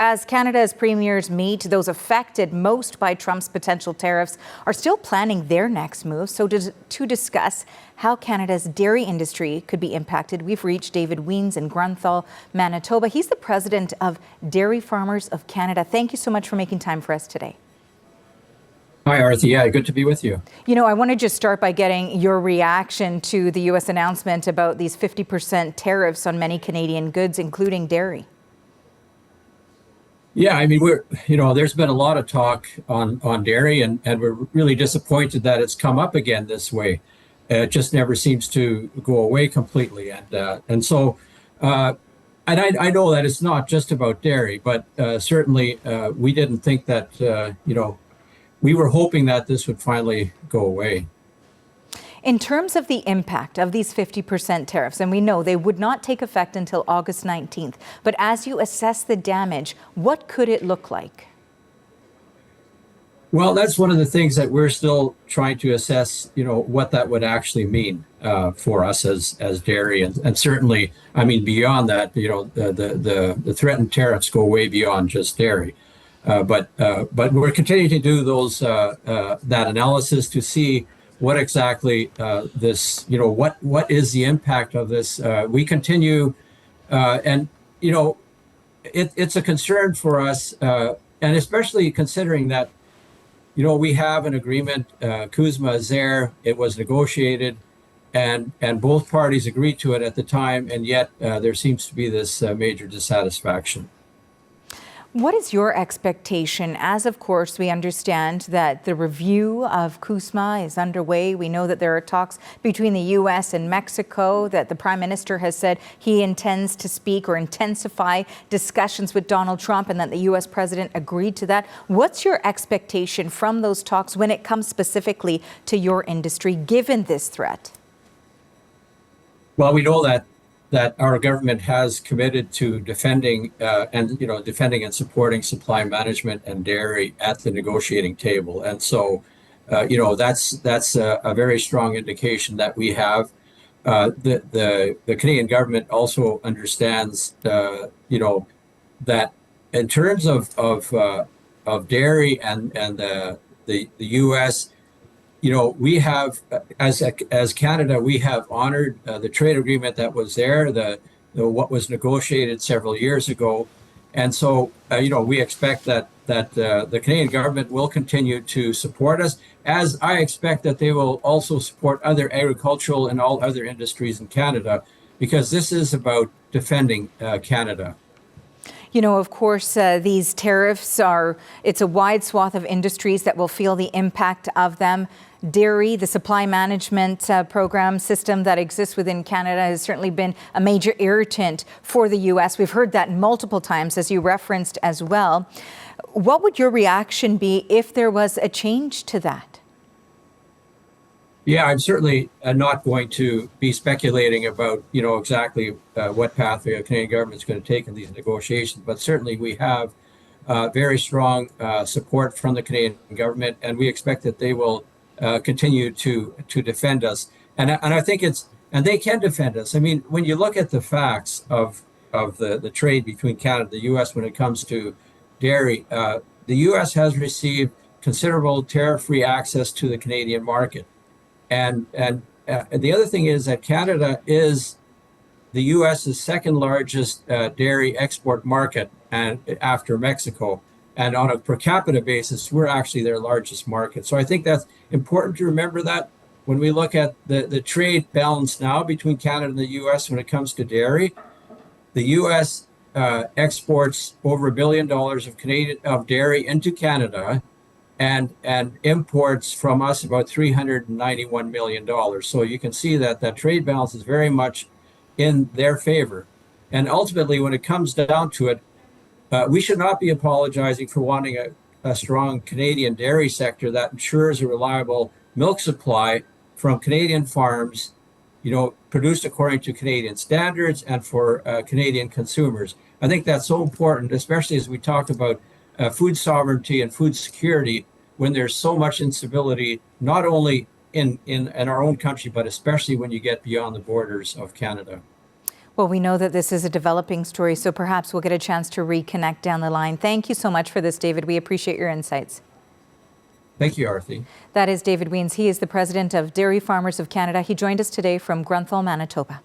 as Canada's premiers meet, those affected most by Trump's potential tariffs are still planning their next move. So to discuss how Canada's dairy industry could be impacted, we've reached David Wiens in Grunthal, Manitoba. He's the president of Dairy Farmers of Canada. Thank you so much for making time for us today. Hi, Arthur. Yeah, good to be with you. You know, I want to just start by getting your reaction to the U.S. announcement about these 50% tariffs on many Canadian goods, including dairy. Yeah, I mean, there's been a lot of talk on dairy, and we're really disappointed that it's come up again this way. It just never seems to go away completely, and I know that it's not just about dairy, but certainly we didn't think that we were hoping that this would finally go away. In terms of the impact of these 50% tariffs, and we know they would not take effect until August 19th, but as you assess the damage, what could it look like? Well, that's one of the things that we're still trying to assess, what that would actually mean for us as dairy. And certainly, I mean, beyond that, the threatened tariffs go way beyond just dairy. But we're continuing to do that analysis to see what exactly what is the impact of this. We continue, and it's a concern for us, and especially considering that we have an agreement. CUSMA is there. It was negotiated, and both parties agreed to it at the time, and yet there seems to be this major dissatisfaction. What is your expectation, as of course we understand that the review of CUSMA is underway? We know that there are talks between the U.S. and Mexico, that the Prime Minister has said he intends to speak or intensify discussions with Donald Trump, and that the U.S. President agreed to that. What's your expectation from those talks when it comes specifically to your industry, given this threat? Well, we know that our government has committed to defending and supporting supply management and dairy at the negotiating table, and so that's a very strong indication that we have. The Canadian government also understands that in terms of dairy and the U.S. we have, as Canada, we have honored the trade agreement that was there, what was negotiated several years ago, and so we expect that the Canadian government will continue to support us, as I expect that they will also support other agricultural and all other industries in Canada, because this is about defending Canada. Of course, these tariffs it's a wide swath of industries that will feel the impact of them. Dairy, the supply management program system that exists within Canada has certainly been a major irritant for the U.S. We've heard that multiple times, as you referenced as well. What would your reaction be if there was a change to that? Yeah, I'm certainly not going to be speculating about, exactly what path the Canadian government is going to take in these negotiations. But certainly we have very strong support from the Canadian government, and we expect that they will continue to defend us. And I think and they can defend us. I mean, when you look at the facts of the trade between Canada and the U.S. when it comes to dairy, the U.S. has received considerable tariff-free access to the Canadian market. And the other thing is that Canada is the U.S.'s second largest dairy export market, and after Mexico. And on a per capita basis, we're actually their largest market. So I think that's important to remember that when we look at the trade balance now between Canada and the U.S. when it comes to dairy, the U.S. Exports over $1 billion of dairy into Canada, and imports from us about $391 million. So you can see that trade balance is very much in their favor. And ultimately, when it comes down to it, we should not be apologizing for wanting a strong Canadian dairy sector that ensures a reliable milk supply from Canadian farms, produced according to Canadian standards and for Canadian consumers. I think that's so important, especially as we talk about food sovereignty and food security, when there's so much instability, not only in our own country, but especially when you get beyond the borders of Canada. Well, we know that this is a developing story, so perhaps we'll get a chance to reconnect down the line. Thank you so much for this, David. We appreciate your insights. Thank you, Arthi. That is David Wiens. He is the president of Dairy Farmers of Canada. He joined us today from Grunthal, Manitoba.